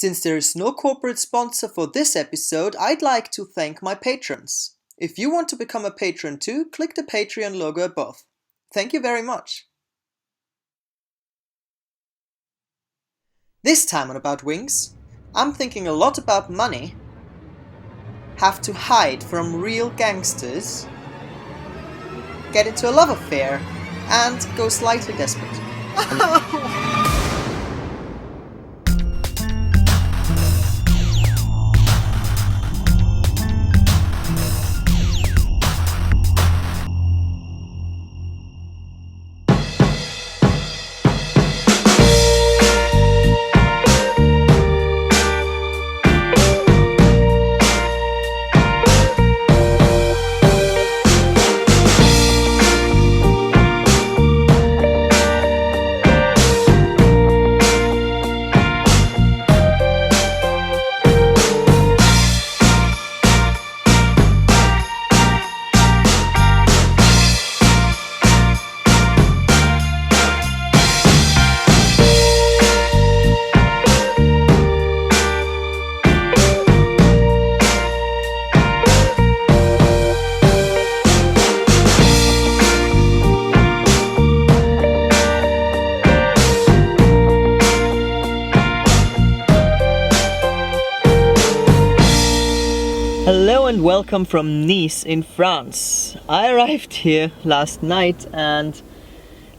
Since there is no corporate sponsor for this episode, I'd like to thank my patrons. If you want to become a patron too, click the Patreon logo above. Thank you very much. This time on About Wings, I'm thinking a lot about money, have to hide from real gangsters, get into a love affair, and go slightly desperate. Hello and welcome from Nice in France. I arrived here last night and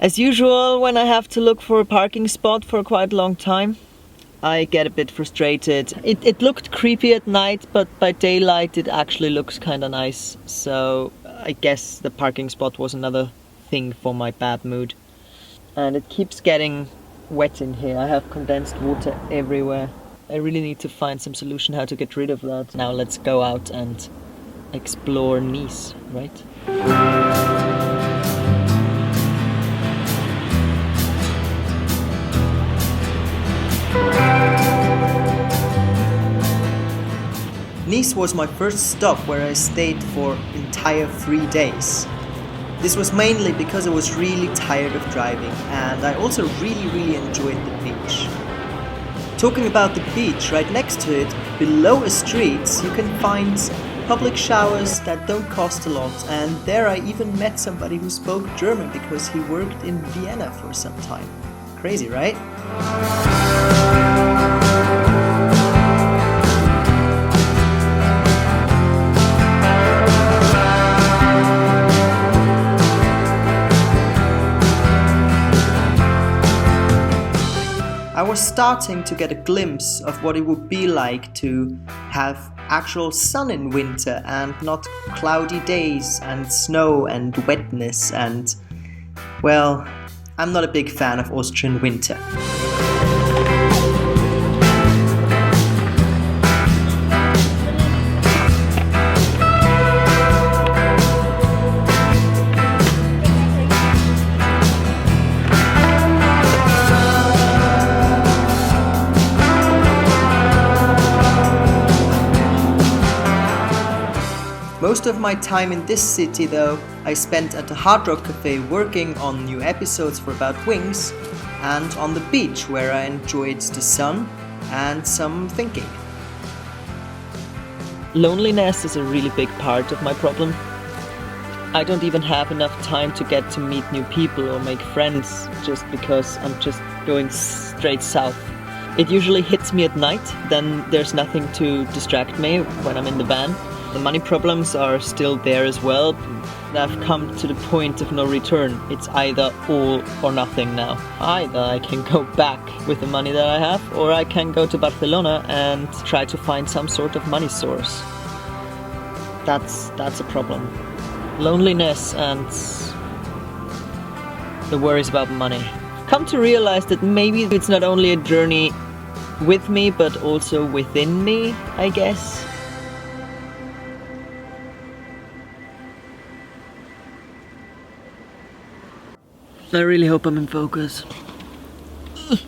as usual when I have to look for a parking spot for quite a long time I get a bit frustrated. It looked creepy at night, but by daylight it actually looks kinda nice, so I guess the parking spot was another thing for my bad mood. And it keeps getting wet in here. I have condensed water everywhere. I really need to find some solution how to get rid of that. Now let's go out and explore Nice, right? Nice was my first stop where I stayed for entire 3 days. This was mainly because I was really tired of driving and I also really enjoyed the beach. Talking about the beach, right next to it, below a street, you can find public showers that don't cost a lot, and there I even met somebody who spoke German because he worked in Vienna for some time. Crazy, right? I was starting to get a glimpse of what it would be like to have actual sun in winter and not cloudy days and snow and wetness and, well, I'm not a big fan of Austrian winter. Most of my time in this city though, I spent at the Hard Rock Cafe working on new episodes for About Wings and on the beach where I enjoyed the sun and some thinking. Loneliness is a really big part of my problem. I don't even have enough time to get to meet new people or make friends just because I'm just going straight south. It usually hits me at night, then there's nothing to distract me when I'm in the van. The money problems are still there as well. I've come to the point of no return. It's either all or nothing now. Either I can go back with the money that I have, or I can go to Barcelona and try to find some sort of money source. That's a problem. Loneliness and the worries about money. Come to realize that maybe it's not only a journey with me, but also within me, I guess. I really hope I'm in focus. Here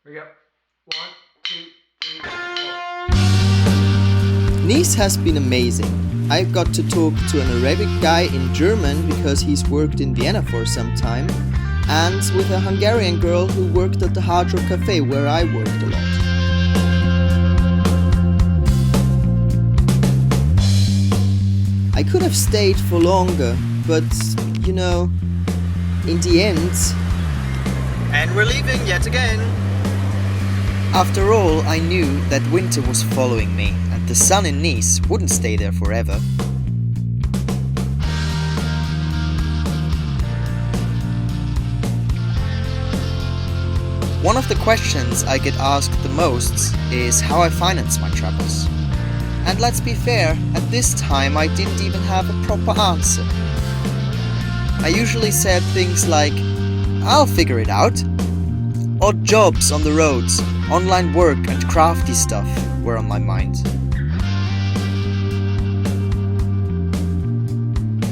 we go. 1, 2, 3, 4. Nice has been amazing. I got to talk to an Arabic guy in German because he's worked in Vienna for some time, and with a Hungarian girl who worked at the Hard Rock Cafe where I worked a lot. I could have stayed for longer, but you know, in the end... And we're leaving yet again. After all, I knew that winter was following me, and the sun in Nice wouldn't stay there forever. One of the questions I get asked the most is how I finance my travels. And let's be fair, at this time I didn't even have a proper answer. I usually said things like, I'll figure it out. Odd jobs on the roads, online work and crafty stuff were on my mind.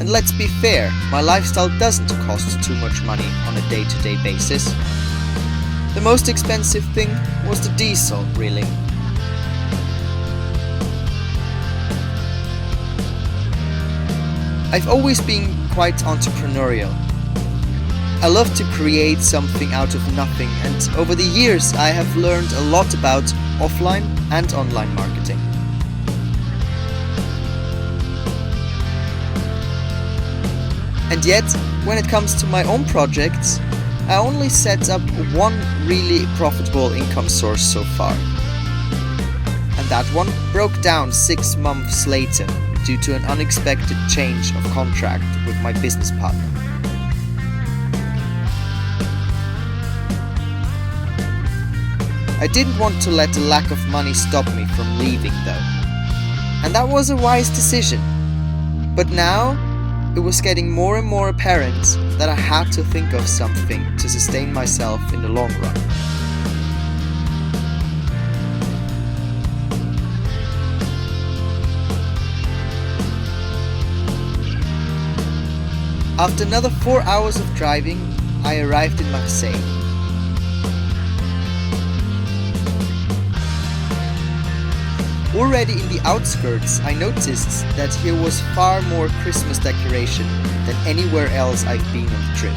And let's be fair, my lifestyle doesn't cost too much money on a day-to-day basis. The most expensive thing was the diesel, really. I've always been quite entrepreneurial. I love to create something out of nothing, and over the years I have learned a lot about offline and online marketing. And yet, when it comes to my own projects, I only set up one really profitable income source so far. And that one broke down 6 months later due to an unexpected change of contract with my business partner. I didn't want to let the lack of money stop me from leaving though. And that was a wise decision. But now, it was getting more and more apparent that I had to think of something to sustain myself in the long run. After another 4 hours of driving, I arrived in Marseille. Already in the outskirts, I noticed that here was far more Christmas decoration than anywhere else I've been on the trip.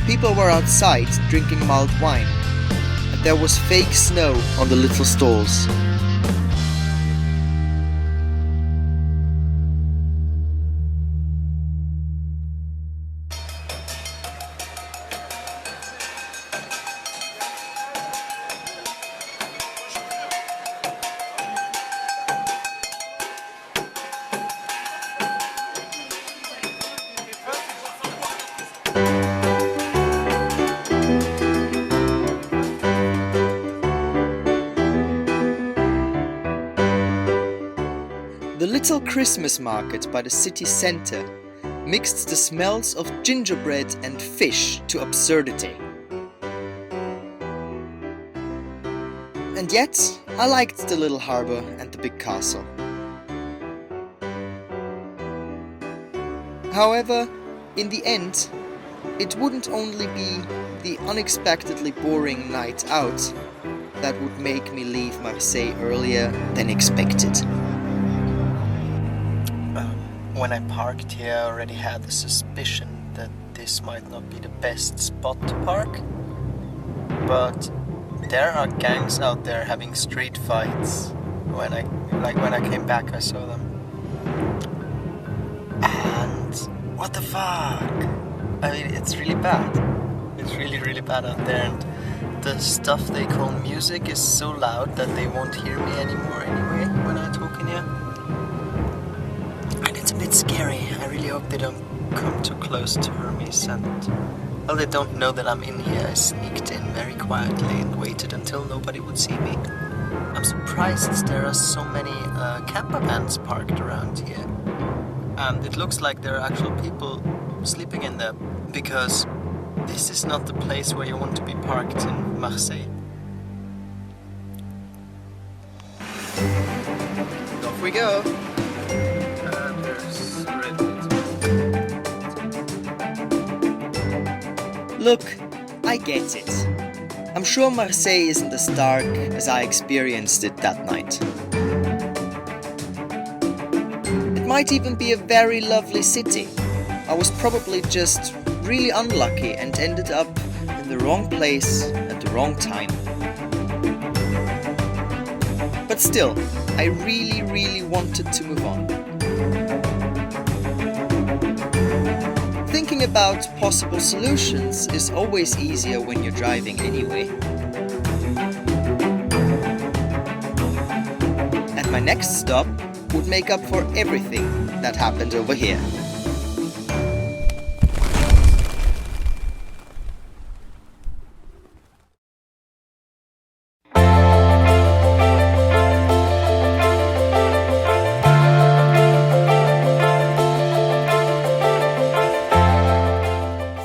People were outside drinking mulled wine, and there was fake snow on the little stalls. The little Christmas market by the city centre mixed the smells of gingerbread and fish to absurdity. And yet, I liked the little harbour and the big castle. However, in the end, it wouldn't only be the unexpectedly boring night out that would make me leave Marseille earlier than expected. When I parked here, I already had the suspicion that this might not be the best spot to park. But there are gangs out there having street fights. When I came back, I saw them. And what the fuck? I mean, it's really bad. It's really, really bad out there. And the stuff they call music is so loud that they won't hear me anymore anyway when I talk in here. And it's a bit scary. I really hope they don't come too close to Hermes, and well, they don't know that I'm in here. I sneaked in very quietly and waited until nobody would see me. I'm surprised there are so many camper vans parked around here. And it looks like there are actual people sleeping in there, because this is not the place where you want to be parked in Marseille. Off we go! Look, I get it. I'm sure Marseille isn't as dark as I experienced it that night. might even be a very lovely city. I was probably just really unlucky and ended up in the wrong place at the wrong time. But still, I really wanted to move on. Thinking about possible solutions is always easier when you're driving anyway. And my next stop would make up for everything that happened over here.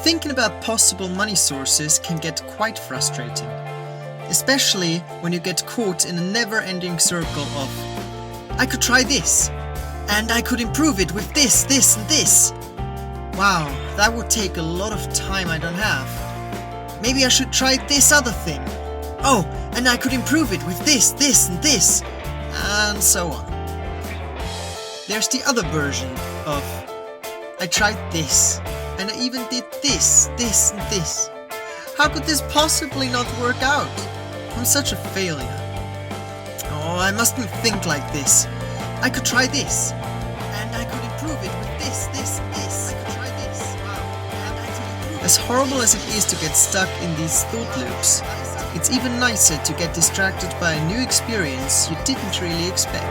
Thinking about possible money sources can get quite frustrating, especially when you get caught in a never-ending circle of I could try this, and I could improve it with this, and this. Wow, that would take a lot of time I don't have. Maybe I should try this other thing. Oh, and I could improve it with this, and this, and so on. There's the other version of I tried this, and I even did this, and this. How could this possibly not work out? I'm such a failure. Oh, I mustn't think like this. I could try this, and I could improve it with this, and this. I could try this. Wow. And I could improve it. As horrible as it is to get stuck in these thought loops, it's even nicer to get distracted by a new experience you didn't really expect.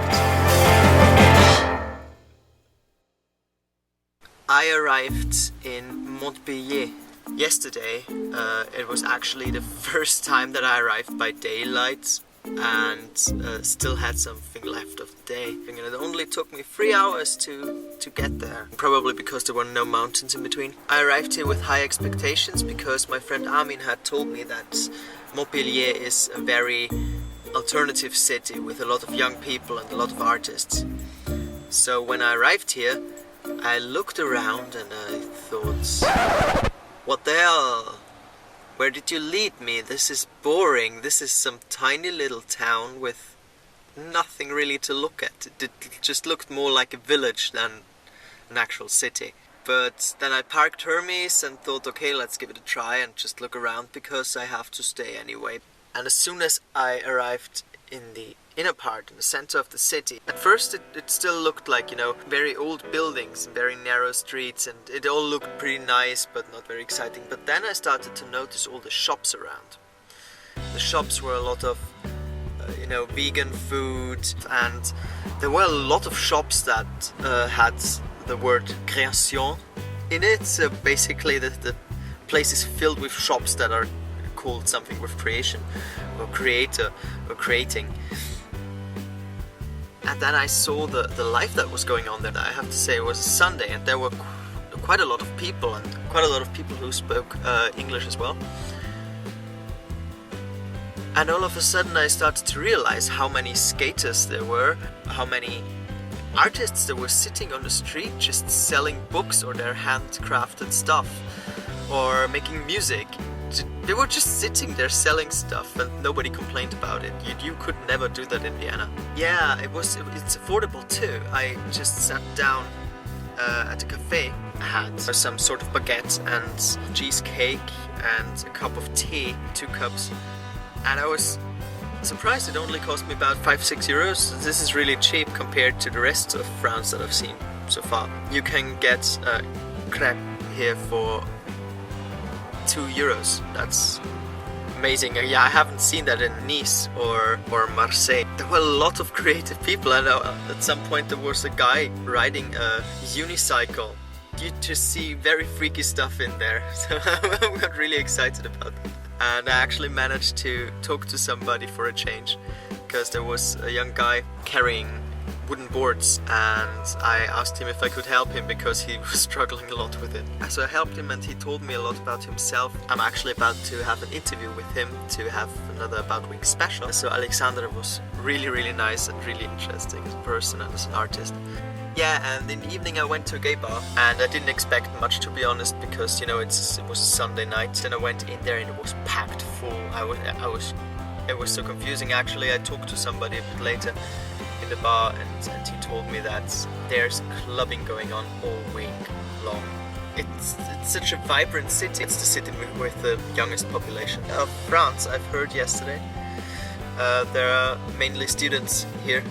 I arrived in Montpellier yesterday. It was actually the first time that I arrived by daylight and still had something left of the day. And it only took me 3 hours to get there, probably because there were no mountains in between. I arrived here with high expectations because my friend Armin had told me that Montpellier is a very alternative city with a lot of young people and a lot of artists. So when I arrived here, I looked around and I thought, what the hell? Where did you lead me? This is boring. This is some tiny little town with nothing really to look at. It just looked more like a village than an actual city. But then I parked Hermes and thought, okay, let's give it a try and just look around because I have to stay anyway. And as soon as I arrived in the inner part, in the center of the city, at first it still looked like, very old buildings and very narrow streets, and it all looked pretty nice but not very exciting. But then I started to notice all the shops around. The shops were a lot of vegan food, and there were a lot of shops that had the word création in it. So basically the place is filled with shops that are called something with creation or creator or creating. And then I saw the life that was going on there. I have to say it was a Sunday and there were quite a lot of people, and quite a lot of people who spoke English as well. And all of a sudden I started to realize how many skaters there were, how many artists that were sitting on the street just selling books or their handcrafted stuff or making music. They were just sitting there selling stuff and nobody complained about it. You could never do that in Vienna. Yeah, it's affordable too. I just sat down at a cafe. I had some sort of baguette and cheesecake and a cup of tea, 2 cups. And I was surprised it only cost me about 5-6 euros. This is really cheap compared to the rest of France that I've seen so far. You can get crêpe here for 2 euros. That's amazing. Yeah, I haven't seen that in Nice or Marseille. There were a lot of creative people, and at some point there was a guy riding a unicycle. You just see very freaky stuff in there, so I got really excited about that. And I actually managed to talk to somebody for a change, because there was a young guy carrying wooden boards, and I asked him if I could help him because he was struggling a lot with it. So I helped him and he told me a lot about himself. I'm actually about to have an interview with him to have another About Wings special. So Alexander was really nice and really interesting as a person and as an artist. Yeah, and in the evening I went to a gay bar, and I didn't expect much, to be honest, because it was a Sunday night. Then I went in there and it was packed full. It was so confusing. Actually, I talked to somebody a bit later in the bar and he told me that there's clubbing going on all week long. It's such a vibrant city. It's the city with the youngest population of France. I've heard yesterday. There are mainly students here,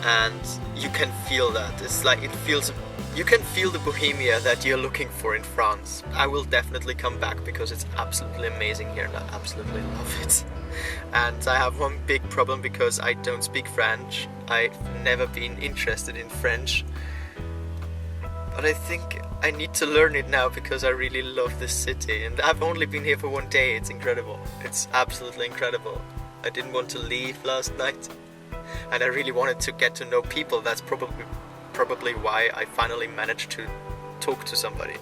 and you can feel that. It's like you can feel the bohemia that you're looking for in France. I will definitely come back because it's absolutely amazing here and I absolutely love it. And I have one big problem because I don't speak French. I've never been interested in French. But I think I need to learn it now because I really love this city. And I've only been here for one day. It's incredible. It's absolutely incredible. I didn't want to leave last night. And I really wanted to get to know people. That's probably why I finally managed to talk to somebody.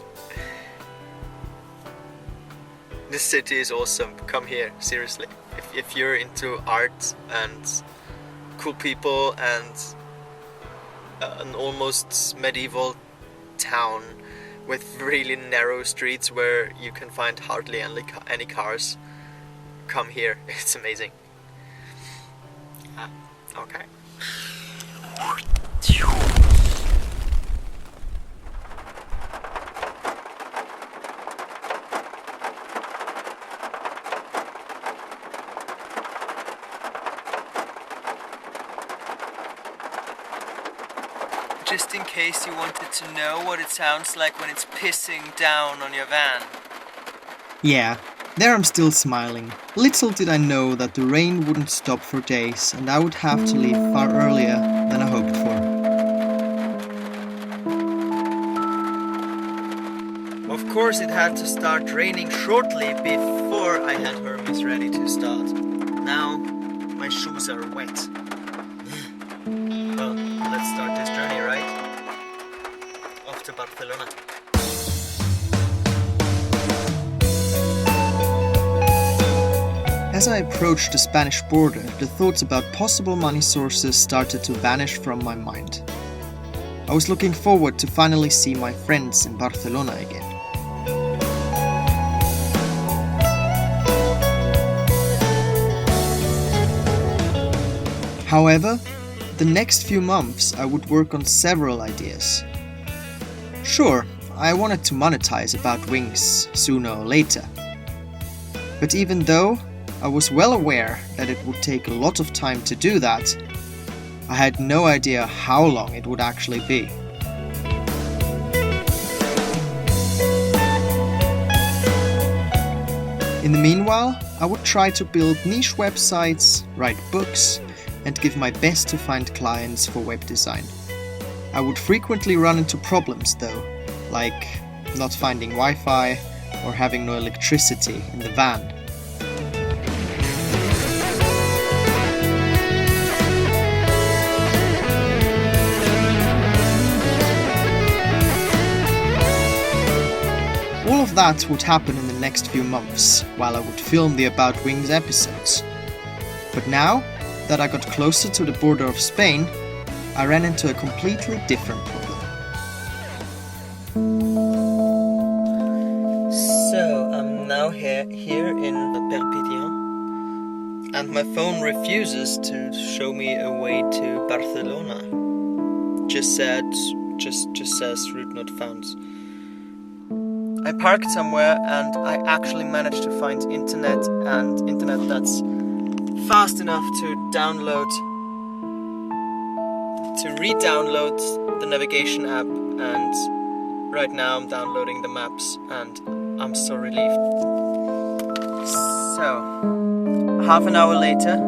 This city is awesome. Come here, seriously. If you're into art and cool people and an almost medieval town with really narrow streets where you can find hardly any cars, come here. It's amazing. Okay. Just in case you wanted to know what it sounds like when it's pissing down on your van. Yeah, there I'm still smiling. Little did I know that the rain wouldn't stop for days and I would have to leave far earlier than I hoped for. Of course it had to start raining shortly before I had Hermes ready to start. Now my shoes are wet. Well, let's start this journey, right? Off to Barcelona. As I approached the Spanish border, the thoughts about possible money sources started to vanish from my mind. I was looking forward to finally see my friends in Barcelona again. However, the next few months I would work on several ideas. Sure, I wanted to monetize About Wings sooner or later. But even though I was well aware that it would take a lot of time to do that, I had no idea how long it would actually be. In the meanwhile, I would try to build niche websites, write books, and give my best to find clients for web design. I would frequently run into problems though, like not finding Wi-Fi or having no electricity in the van. All of that would happen in the next few months, while I would film the About Wings episodes. But now that I got closer to the border of Spain, I ran into a completely different problem. So, I'm now here in Perpignan, and my phone refuses to show me a way to Barcelona. Just says route not found. I parked somewhere and I actually managed to find internet that's fast enough to re-download the navigation app, and right now I'm downloading the maps and I'm so relieved. So, half an hour later,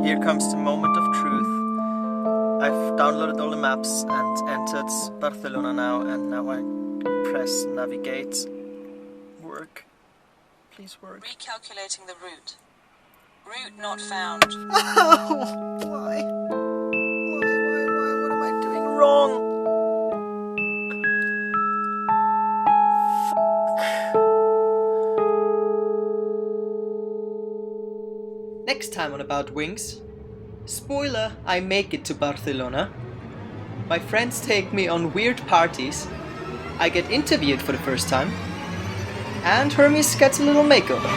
here comes the moment of truth. I've downloaded all the maps and entered Barcelona now, and now I press navigate. Work. Please work. Recalculating the route. Route not found. Oh, why? What am I doing wrong? Next time on About Wings, spoiler, I make it to Barcelona. My friends take me on weird parties. I get interviewed for the first time. And Hermes gets a little makeover.